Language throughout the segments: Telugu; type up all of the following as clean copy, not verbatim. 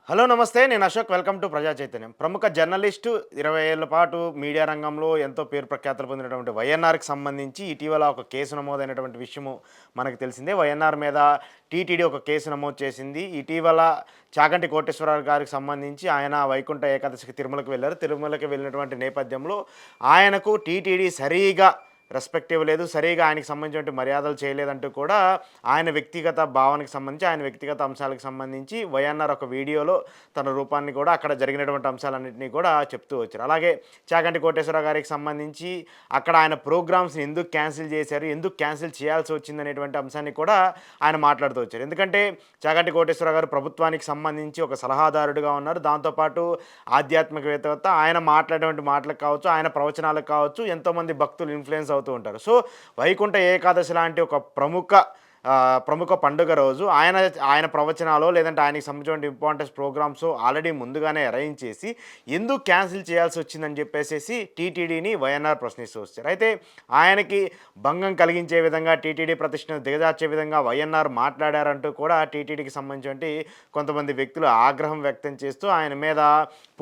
హలో నమస్తే. నేను అశోక్. వెల్కమ్ టు ప్రజా చైతన్యం. ప్రముఖ జర్నలిస్టు 20 ఏళ్ల పాటు మీడియా రంగంలో ఎంతో పేరు ప్రఖ్యాతలు పొందినటువంటి వైఎన్ఆర్‌కి సంబంధించి ఇటీవల ఒక కేసు నమోదైనటువంటి విషయము మనకు తెలిసిందే. వైఎన్ఆర్ మీద టీటీడీ ఒక కేసు నమోదు చేసింది. ఇటీవల చాగంటి కోటేశ్వరరావు గారికి సంబంధించి ఆయన వైకుంఠ ఏకాదశికి తిరుమలకి వెళ్లారు. తిరుమలకి వెళ్ళినటువంటి నేపథ్యంలో ఆయనకు టీటీడీ సరిగ్గా రెస్పెక్ట్ ఇవ్వలేదు. సరిగ్గా ఆయనకి సంబంధించినటువంటి మర్యాదలు చేయలేదంటూ కూడా ఆయన వ్యక్తిగత భావనకి సంబంధించి, ఆయన వ్యక్తిగత అంశాలకు సంబంధించి వైఎన్ఆర్ ఒక వీడియోలో తన రూపాన్ని కూడా అక్కడ జరిగినటువంటి అంశాలన్నింటినీ కూడా చెప్తూ వచ్చారు. అలాగే చాగంటి కోటేశ్వరరావు గారికి సంబంధించి అక్కడ ఆయన ప్రోగ్రామ్స్‌ని ఎందుకు క్యాన్సిల్ చేశారు, ఎందుకు క్యాన్సిల్ చేయాల్సి వచ్చిందనేటువంటి అంశాన్ని కూడా ఆయన మాట్లాడుతూ వచ్చారు. ఎందుకంటే చాగంటి కోటేశ్వరరావు గారు ప్రభుత్వానికి సంబంధించి ఒక సలహాదారుడిగా ఉన్నారు. దాంతోపాటు ఆధ్యాత్మికవేత్త. ఆయన మాట్లాడేటువంటి మాటలకు కావచ్చు, ఆయన ప్రవచనాలకు కావచ్చు ఎంతోమంది భక్తులు ఇన్‌ఫ్లుయెన్స్ అవుతూ ఉంటారు. సో, వైకుంఠ ఏకాదశి లాంటి ఒక ప్రముఖ పండుగ రోజు ఆయన ఆయన ప్రవచనాలో లేదంటే ఆయనకి సంబంధించిన ఇంపార్టెన్స్ ప్రోగ్రామ్స్ ఆల్రెడీ ముందుగానే అరేంజ్ చేసి ఎందుకు క్యాన్సిల్ చేయాల్సి వచ్చిందని చెప్పేసి టీటీడీని వైఎన్ఆర్ ప్రశ్నిస్తూ వచ్చారు. అయితే ఆయనకి భంగం కలిగించే విధంగా టీటీడీ ప్రతిష్టను దిగజార్చే విధంగా వైఎన్ఆర్ మాట్లాడారంటూ కూడా టీటీడీకి సంబంధించి కొంతమంది వ్యక్తులు ఆగ్రహం వ్యక్తం చేస్తూ ఆయన మీద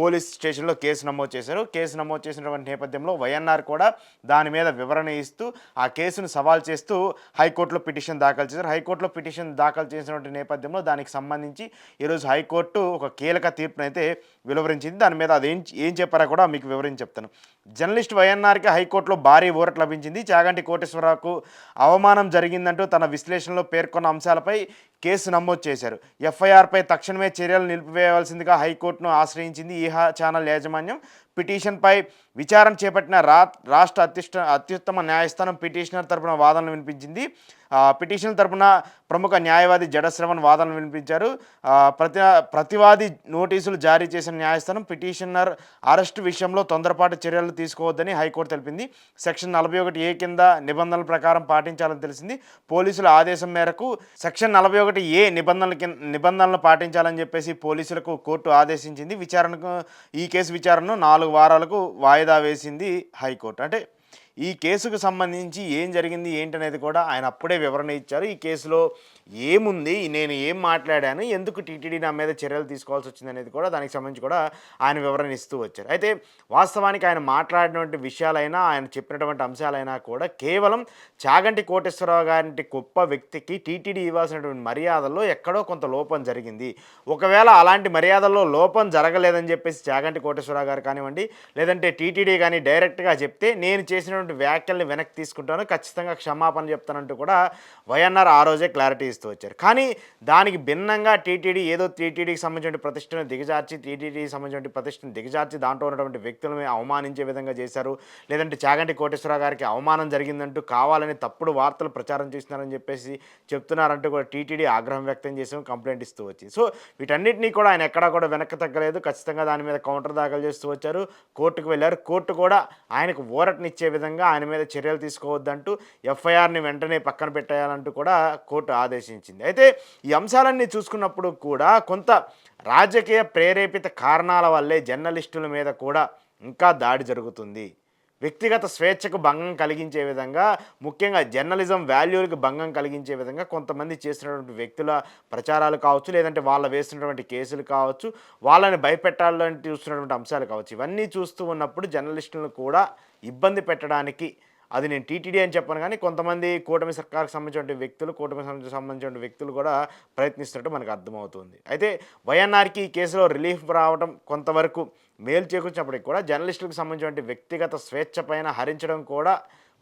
పోలీస్ స్టేషన్లో కేసు నమోదు చేశారు. కేసు నమోదు చేసినటువంటి నేపథ్యంలో వైఎన్ఆర్ కూడా దాని మీద వివరణ ఇస్తూ ఆ కేసును సవాల్ చేస్తూ హైకోర్టులో పిటిషన్ దాఖలు చేశారు. హైకోర్టులో పిటిషన్ దాఖలు చేసినటువంటి నేపథ్యంలో దానికి సంబంధించి ఈరోజు హైకోర్టు ఒక కీలక తీర్పునైతే వెలువరించింది. దాని మీద ఏం చెప్పారో కూడా మీకు వివరించి చెప్తాను. జర్నలిస్ట్ వైఎన్ఆర్కి హైకోర్టులో భారీ ఊరట లభించింది. చాగంటి కోటేశ్వరరావుకు అవమానం జరిగిందంటూ తన విశ్లేషణలో పేర్కొన్న అంశాలపై కేసు నమోదు చేశారు. ఎఫ్ఐఆర్పై తక్షణమే చర్యలు నిలిపివేయవలసిందిగా హైకోర్టును ఆశ్రయించింది ఈహా ఛానల్ యాజమాన్యం. పిటిషన్పై విచారణ చేపట్టిన రాష్ట్ర అత్యుత్తమ న్యాయస్థానం పిటిషనర్ తరపున వాదనలు వినిపించింది. పిటిషన్ తరపున ప్రముఖ న్యాయవాది జడశ్రవణ్ వాదనలు వినిపించారు. ప్రతివాది నోటీసులు జారీ చేసిన న్యాయస్థానం పిటిషనర్ అరెస్టు విషయంలో తొందరపాటు చర్యలు తీసుకోవద్దని హైకోర్టు తెలిపింది. సెక్షన్ 41A కింద నిబంధనల ప్రకారం పాటించాలని తెలిసింది. పోలీసుల ఆదేశం మేరకు సెక్షన్ 41A నిబంధనలు పాటించాలని చెప్పేసి పోలీసులకు కోర్టు ఆదేశించింది. ఈ కేసు విచారణను 4 వారాలకు వాయిదా వేసింది హైకోర్టు. అంటే ఈ కేసుకు సంబంధించి ఏం జరిగింది ఏంటనేది కూడా ఆయన అప్పుడే వివరణ ఇచ్చారు. ఈ కేసులో ఏముంది, నేను ఏం మాట్లాడాను, ఎందుకు టీటీడీ నా మీద చర్యలు తీసుకోవాల్సి వచ్చిందనేది కూడా దానికి సంబంధించి కూడా ఆయన వివరణ ఇస్తూ వచ్చారు. అయితే వాస్తవానికి ఆయన మాట్లాడినటువంటి విషయాలైనా ఆయన చెప్పినటువంటి అంశాలైనా కూడా కేవలం చాగంటి కోటేశ్వరరావు గారి గొప్ప వ్యక్తికి టీటీడీ ఇవ్వాల్సినటువంటి మర్యాదల్లో ఎక్కడో కొంత లోపం జరిగింది. ఒకవేళ అలాంటి మర్యాదల్లో లోపం జరగలేదని చెప్పేసి చాగంటి కోటేశ్వరరావు గారు కానివ్వండి, లేదంటే టీటీడీ కానీ డైరెక్ట్గా చెప్తే నేను చేసిన వ్యాఖ్యల్ని వెనక్కి తీసుకుంటాను, ఖచ్చితంగా క్షమాపణ చెప్తానంటూ కూడా వైఎన్ఆర్ ఆ రోజే క్లారిటీ ఇస్తూ వచ్చారు. కానీ దానికి భిన్నంగా టీటీడీకి సంబంధించిన ప్రతిష్టను దిగజార్చి దాంట్లో ఉన్నటువంటి వ్యక్తులను అవమానించే విధంగా చేశారు. లేదంటే చాగంటి కోటేశ్వరరావు గారికి అవమానం జరిగిందంటూ కావాలని తప్పుడు వార్తలు ప్రచారం చేస్తున్నారని చెప్పేసి చెప్తున్నారంటూ కూడా టీటీడీ ఆగ్రహం వ్యక్తం చేసాం, కంప్లైంట్ ఇస్తూ వచ్చి. సో వీటన్నిటినీ కూడా ఆయన ఎక్కడా కూడా వెనక్కి తగ్గలేదు. ఖచ్చితంగా దాని మీద కౌంటర్ దాఖలు చేస్తూ వచ్చారు. కోర్టుకు వెళ్ళారు. కోర్టు కూడా ఆయనకు ఊరటనిచ్చే విధంగా ఆయన మీద చర్యలు తీసుకోవద్దంటూ ఎఫ్ఐఆర్ని వెంటనే పక్కన పెట్టేయాలంటూ కూడా కోర్టు ఆదేశించింది. అయితే ఈ అంశాలన్నీ చూసుకున్నప్పుడు కూడా కొంత రాజకీయ ప్రేరేపిత కారణాల వల్లే జర్నలిస్టుల మీద కూడా ఇంకా దాడి జరుగుతుంది. వ్యక్తిగత స్వేచ్ఛకు భంగం కలిగించే విధంగా, ముఖ్యంగా జర్నలిజం వాల్యూలకు భంగం కలిగించే విధంగా కొంతమంది చేస్తున్నటువంటి వ్యక్తుల ప్రచారాలు కావచ్చు, లేదంటే వాళ్ళు వేస్తున్నటువంటి కేసులు కావచ్చు, వాళ్ళని భయపెట్టాలని చూస్తున్నటువంటి అంశాలు కావచ్చు, ఇవన్నీ చూస్తూ ఉన్నప్పుడు జర్నలిస్టులను కూడా ఇబ్బంది పెట్టడానికి, అది నేను టీటీడీ అని చెప్పను కానీ కొంతమంది కూటమి సర్కార్కి సంబంధించిన వ్యక్తులు కూడా ప్రయత్నిస్తున్నట్టు మనకు అర్థమవుతుంది. అయితే వైఎన్ఆర్కి ఈ కేసులో రిలీఫ్ రావడం కొంతవరకు మేలు చేకూర్చినప్పటికీ కూడా జర్నలిస్టులకు సంబంధించిన వ్యక్తిగత స్వేచ్ఛ పైన హరించడం కూడా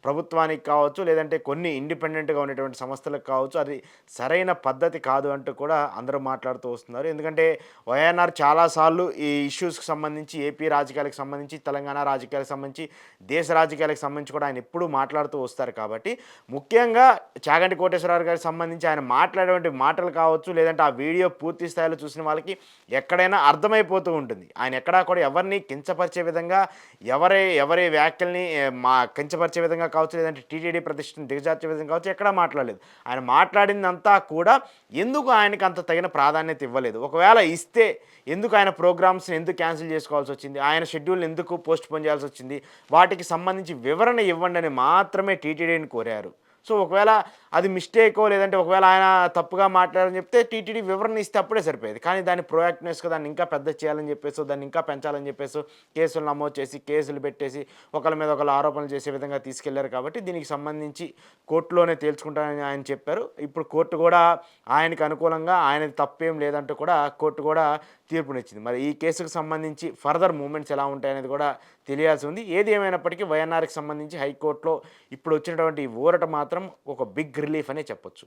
ప్రభుత్వానికి కావచ్చు, లేదంటే కొన్ని ఇండిపెండెంట్గా ఉండేటువంటి సంస్థలకు కావచ్చు, అది సరైన పద్ధతి కాదు అంటూ కూడా అందరూ మాట్లాడుతూ వస్తున్నారు. ఎందుకంటే వైఎన్ఆర్ చాలాసార్లు ఈ ఇష్యూస్కి సంబంధించి, ఏపీ రాజకీయాలకు సంబంధించి, తెలంగాణ రాజకీయాలకు సంబంధించి, దేశ రాజకీయాలకు సంబంధించి కూడా ఆయన ఎప్పుడూ మాట్లాడుతూ వస్తారు. కాబట్టి ముఖ్యంగా చాగంటి కోటేశ్వరరావు గారికి సంబంధించి ఆయన మాట్లాడేటువంటి మాటలు కావచ్చు, లేదంటే ఆ వీడియో పూర్తి స్థాయిలో చూసిన వాళ్ళకి ఎక్కడైనా అర్థమైపోతూ ఉంటుంది. ఆయన ఎక్కడా కూడా ఎవరిని కించపరిచే విధంగా, ఎవరి వ్యాఖ్యల్ని కించపరిచే విధంగా కావచ్చు, లేదంటే టీటీడీ ప్రతిష్టను దిగజార్చే విధంగా కావచ్చు, ఎక్కడా మాట్లాడలేదు. ఆయన మాట్లాడిందంతా కూడా ఎందుకు ఆయనకు అంత తగిన ప్రాధాన్యత ఇవ్వలేదు. ఒకవేళ ఇస్తే ఎందుకు ఆయన ప్రోగ్రామ్స్ని ఎందుకు క్యాన్సిల్ చేసుకోవాల్సి వచ్చింది, ఆయన షెడ్యూల్ని ఎందుకు పోస్ట్ పోన్ చేయాల్సి వచ్చింది, వాటికి సంబంధించి వివరణ ఇవ్వండి అని మాత్రమే టీటీడీని కోరారు. సో ఒకవేళ అది మిస్టేకో లేదంటే ఒకవేళ ఆయన తప్పుగా మాట్లాడారని చెప్తే టీటీడీ వివరణ ఇస్తే అప్పుడే సరిపోయేది. కానీ దాన్ని ప్రొయాక్టివ్‌నెస్‌గా దాన్ని ఇంకా పెద్ద చేయాలని చెప్పేసో, దాన్ని ఇంకా పెంచాలని చెప్పేసో కేసులు నమోదు చేసి, కేసులు పెట్టేసి, ఒకళ్ళ మీద ఒకళ్ళు ఆరోపణలు చేసే విధంగా తీసుకెళ్లారు కాబట్టి దీనికి సంబంధించి కోర్టులోనే తేల్చుకుంటానని ఆయన చెప్పారు. ఇప్పుడు కోర్టు కూడా ఆయనకి అనుకూలంగా ఆయనది తప్పేం లేదంటూ కూడా కోర్టు కూడా తీర్పునిచ్చింది. మరి ఈ కేసుకు సంబంధించి ఫర్దర్ మూవ్‌మెంట్స్ ఎలా ఉంటాయనేది కూడా తెలియాల్సి ఉంది. ఏది ఏమైనప్పటికీ వైఎన్ఆర్‌కి సంబంధించి హైకోర్టులో ఇప్పుడు వచ్చినటువంటి ఈ ఊరట మాత్రం ఒక బిగ్ రిలీఫ్ అనే చెప్పొచ్చు.